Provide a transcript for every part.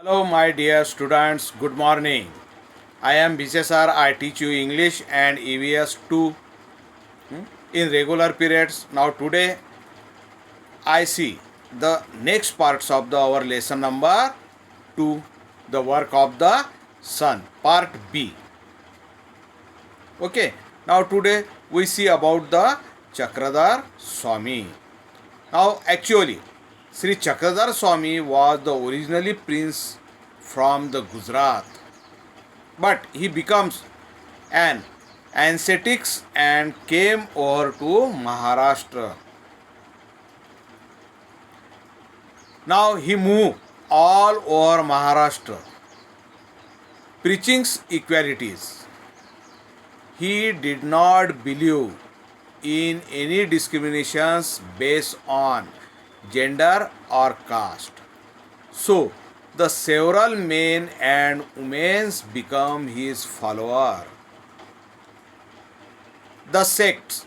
Hello, my dear students. Good morning. I am Bise sir. I teach you English and EVS 2 in regular periods. Now, today I see the next parts of our lesson number 2, the work of the sun, part B. Okay. Now, today we see about the Chakradhar Swami. Now, actually, Sri Chakradhar Swami was the originally prince from the Gujarat, but he becomes an ascetics and came over to Maharashtra. Now he moved all over Maharashtra, preaching equalities. He did not believe in any discriminations based on gender or caste. So the several men and women become his follower. The sect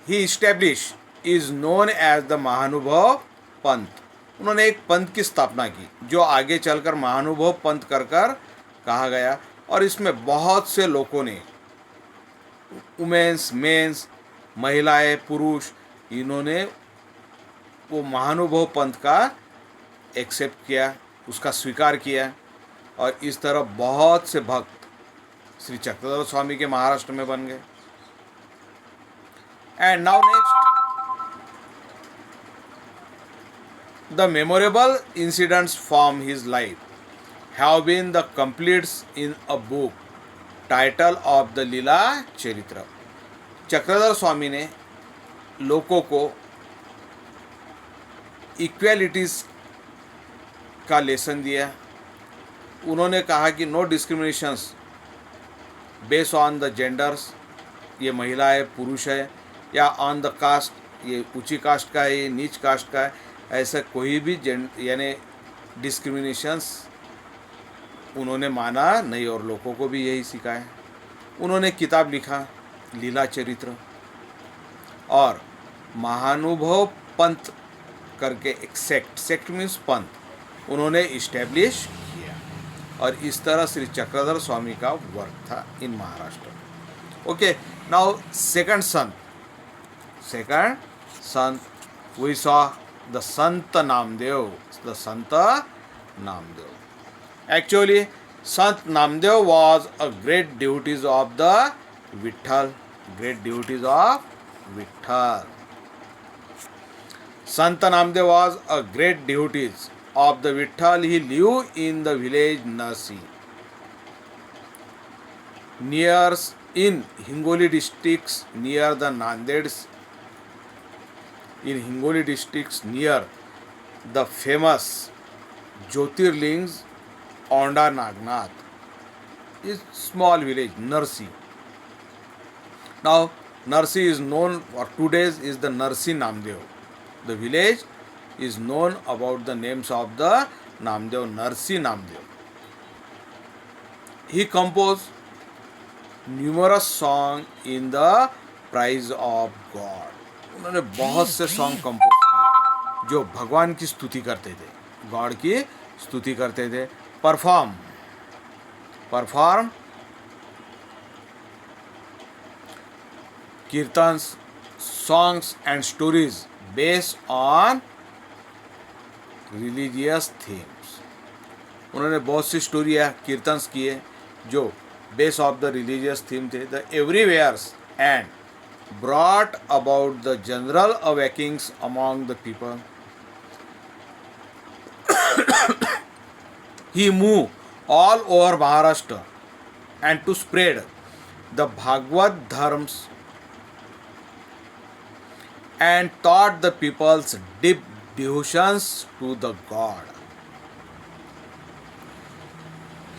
he established is known as the महानुभव पंथ. उन्होंने एक पंथ की स्थापना की जो आगे चलकर महानुभव पंथ कर कर कहा गया, और इसमें बहुत से लोगों ने वुमेन्स मेंस महिलाएं पुरुष इन्होंने वो महानुभव पंथ का एक्सेप्ट किया, उसका स्वीकार किया, और इस तरह बहुत से भक्त श्री चक्रधर स्वामी के महाराष्ट्र में बन गए. And now next, the memorable incidents from his life have been the completes in a book title of the लीला चरित्र. चक्रधर स्वामी ने लोगों को इक्वेलिटीज़ का लेसन दिया. उन्होंने कहा कि no discriminations based on the genders, ये महिला है पुरुष है, या ऑन द कास्ट, ये ऊंची कास्ट का है ये नीच कास्ट का है, ऐसा कोई भी यानी डिस्क्रिमिनेशंस उन्होंने माना नहीं, और लोगों को भी यही सिखाया. उन्होंने किताब लिखा लीला चरित्र, और महानुभव पंथ करके एक सेक्ट मीन्स पंथ उन्होंने इस्टेब्लिश किया, और इस तरह श्री चक्रधर स्वामी का वर्क था इन Maharashtra. Okay, now second Sant we saw the Sant Namdev. Actually, Sant Namdev was a great devotee of the Vitthal. Sant Namdev was a great devotee of the Vitthal. He lived in the village Narsi, near in Hingoli districts near the Nandeds. In Hingoli districts near the famous Jyotirlings Onda Nagnath is small village Narsi. Now Narsi is known for 2 days is the Narsi Namdev. The village is known about the names of the Namdev, Narsi Namdev. He composed numerous songs in the praise of God. उन्होंने बहुत से song compose किए जो भगवान की स्तुति करते थे, गॉड की स्तुति करते थे. Perform kirtans, songs and stories based on religious themes. उन्होंने बहुत सी स्टोरियाँ कीर्तन्स किए जो base of the religious theme थे. The everywheres and brought about the general awakenings among the people. He moved all over Maharashtra and to spread the Bhagavad dharms and taught the people's deep devotions to the God.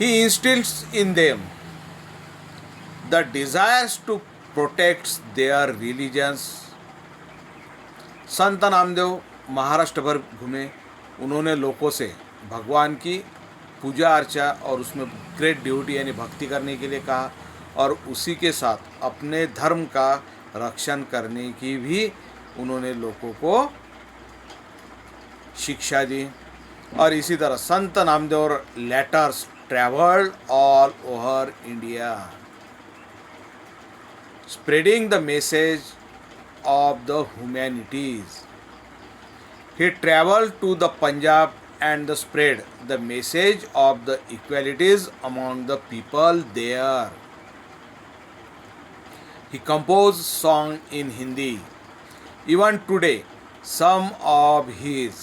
He instills in them the desires to protects their religions. संत नामदेव महाराष्ट्र भर घूमे. उन्होंने लोगों से भगवान की पूजा अर्चा और उसमें ग्रेट ड्यूटी यानी भक्ति करने के लिए कहा, और उसी के साथ अपने धर्म का रक्षण करने की भी उन्होंने लोगों को शिक्षा दी. और इसी तरह संत Namdev letters travelled all over India, spreading the message of the humanities. He traveled to the Punjab and spread the message of the equalities among the people there. He composed songs in Hindi. Even today, some of his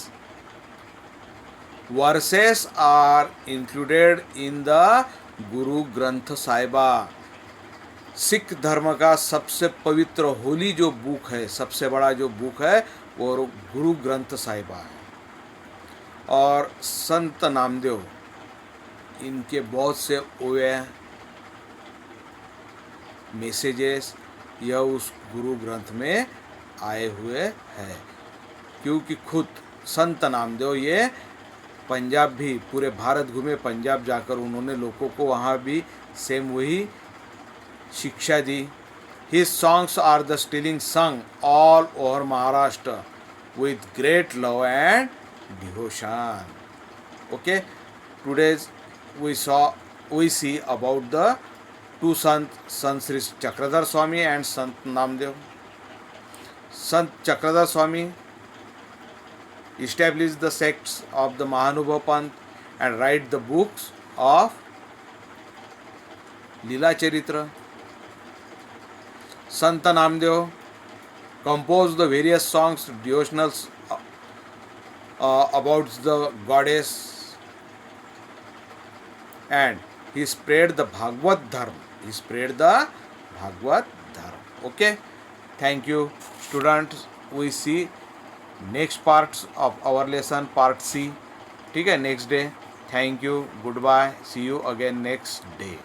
verses are included in the Guru Granth Sahiba. Sikh धर्म का सबसे पवित्र होली जो book है, सबसे बड़ा जो book है वो गुरु ग्रंथ साहिबा है। और संत नामदेव इनके बहुत से ओए मैसेजेस यह उस गुरु ग्रंथ में आए हुए हैं, क्योंकि खुद संत नामदेव ये पंजाब भी पूरे भारत घूमे, पंजाब जाकर उन्होंने लोगों को वहाँ भी सेम वही शिक्षा दी। His songs are the still sung all over Maharashtra with great love and devotion. Okay, today's we see about the two Sant Sri Chakradhar Swami and Sant Namdev. Sant Chakradhar Swami established the sects of the Mahanubhav Panth and write the books of Leela Charitra. Sant Namdev composed the various songs, devotionals about the goddess, and he spread the Bhagavad Dharma. He spread the Bhagavad Dharma. Okay, thank you, students. We see next parts of our lesson, part C. ठीक है, next day. Thank you. Goodbye. See you again next day.